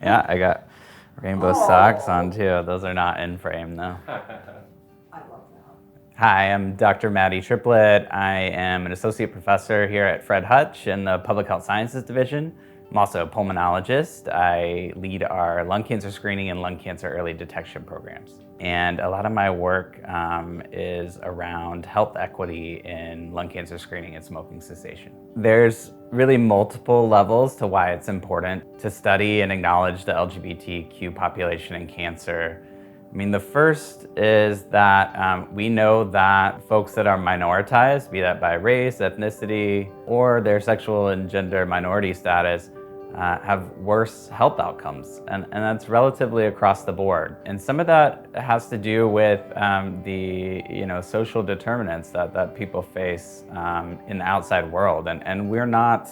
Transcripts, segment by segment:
Yeah, I got rainbow socks on too. Those are not in frame though. I love that. Hi, I'm Dr. Matty Triplette. I am an associate professor here at Fred Hutch in the Public Health Sciences Division. I'm also a pulmonologist. I lead our lung cancer screening and lung cancer early detection programs. And a lot of my work is around health equity in lung cancer screening and smoking cessation. There's really multiple levels to why it's important to study and acknowledge the LGBTQ population in cancer. I mean, the first is that we know that folks that are minoritized, be that by race, ethnicity, or their sexual and gender minority status, have worse health outcomes, and that's relatively across the board. And some of that has to do with the social determinants that people face in the outside world, and we're not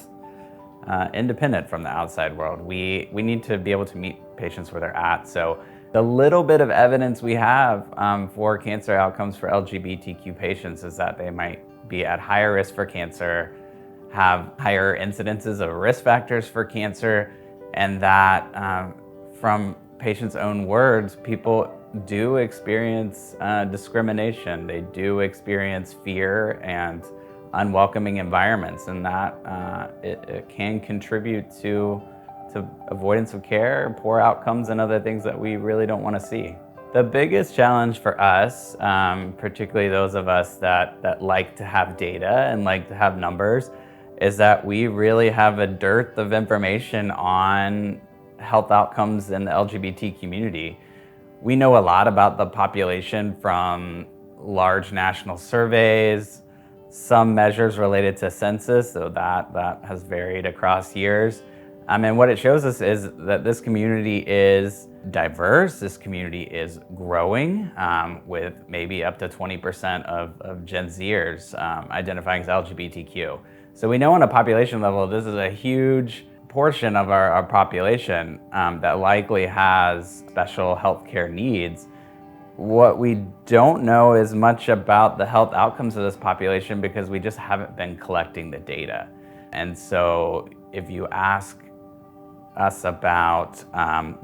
independent from the outside world. We need to be able to meet patients where they're at. So the little bit of evidence we have for cancer outcomes for LGBTQ patients is that they might be at higher risk for cancer, have higher incidences of risk factors for cancer, and that from patients' own words, people do experience discrimination. They do experience fear and unwelcoming environments, and that it can contribute to avoidance of care, poor outcomes, and other things that we really don't want to see. The biggest challenge for us, particularly those of us that like to have data and like to have numbers, is that we really have a dearth of information on health outcomes in the LGBT community. We know a lot about the population from large national surveys, some measures related to census, so that has varied across years. And what it shows us is that this community is diverse, this community is growing, with maybe up to 20% of Gen Zers identifying as LGBTQ. So we know on a population level, this is a huge portion of our population that likely has special healthcare needs. What we don't know is much about the health outcomes of this population because we just haven't been collecting the data. And so if you ask us about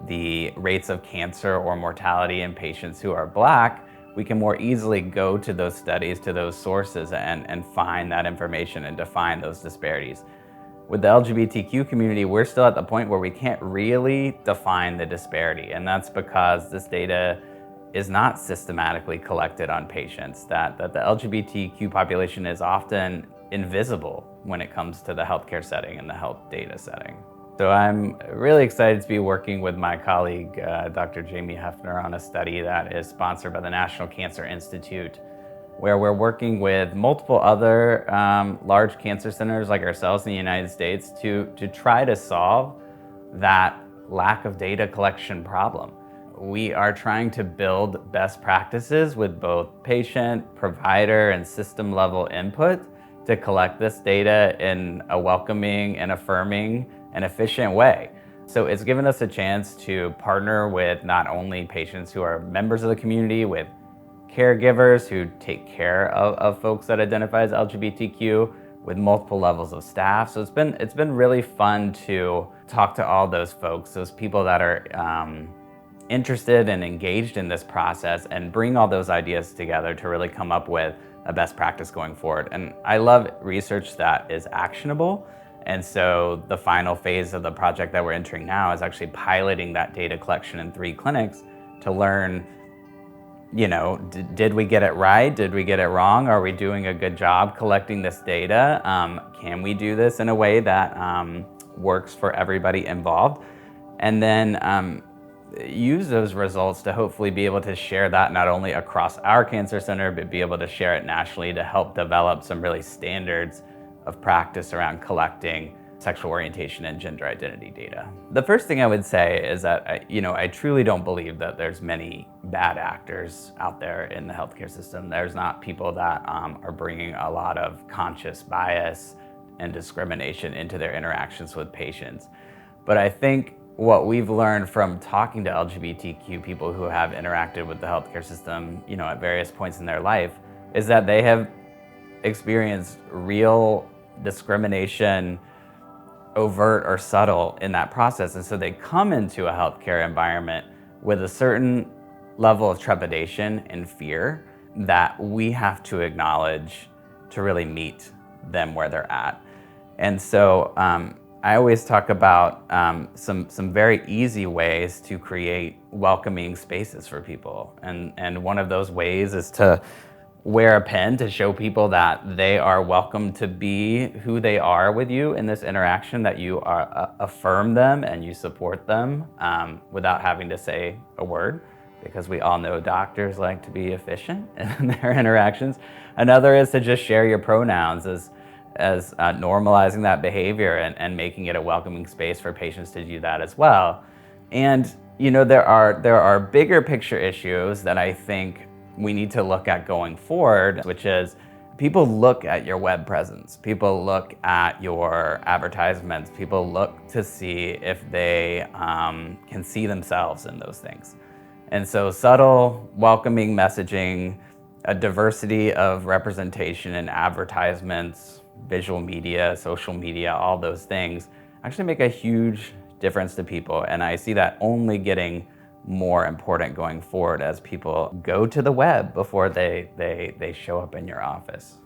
the rates of cancer or mortality in patients who are Black, we can more easily go to those studies, to those sources, and find that information and define those disparities. With the LGBTQ community, we're still at the point where we can't really define the disparity, and that's because this data is not systematically collected on patients, that the LGBTQ population is often invisible when it comes to the healthcare setting and the health data setting. So I'm really excited to be working with my colleague, Dr. Jamie Hefner, on a study that is sponsored by the National Cancer Institute, where we're working with multiple other large cancer centers like ourselves in the United States to try to solve that lack of data collection problem. We are trying to build best practices with both patient, provider, and system level input to collect this data in a welcoming and affirming and efficient way. So it's given us a chance to partner with not only patients who are members of the community, with caregivers who take care of folks that identify as LGBTQ, with multiple levels of staff. So it's been really fun to talk to all those folks, those people that are interested and engaged in this process, and bring all those ideas together to really come up with a best practice going forward. And I love research that is actionable. And so the final phase of the project that we're entering now is actually piloting that data collection in 3 clinics to learn, did we get it right? Did we get it wrong? Are we doing a good job collecting this data? Can we do this in a way that works for everybody involved? And then use those results to hopefully be able to share that not only across our cancer center, but be able to share it nationally to help develop some really standards of practice around collecting sexual orientation and gender identity data. The first thing I would say is that I truly don't believe that there's many bad actors out there in the healthcare system. There's not people that are bringing a lot of conscious bias and discrimination into their interactions with patients. But I think what we've learned from talking to LGBTQ people who have interacted with the healthcare system, at various points in their life, is that they have experienced real discrimination overt or subtle in that process. And so they come into a healthcare environment with a certain level of trepidation and fear that we have to acknowledge to really meet them where they're at. And so I always talk about some very easy ways to create welcoming spaces for people. And one of those ways is to wear a pin to show people that they are welcome to be who they are with you in this interaction, that you are affirm them and you support them without having to say a word, because we all know doctors like to be efficient in their interactions. Another is to just share your pronouns as normalizing that behavior and making it a welcoming space for patients to do that as well. And there are bigger picture issues that I think we need to look at going forward, which is people look at your web presence, people look at your advertisements, people look to see if they can see themselves in those things. And so subtle, welcoming messaging, a diversity of representation in advertisements, visual media, social media, all those things actually make a huge difference to people. And I see that only getting more important going forward as people go to the web before they show up in your office.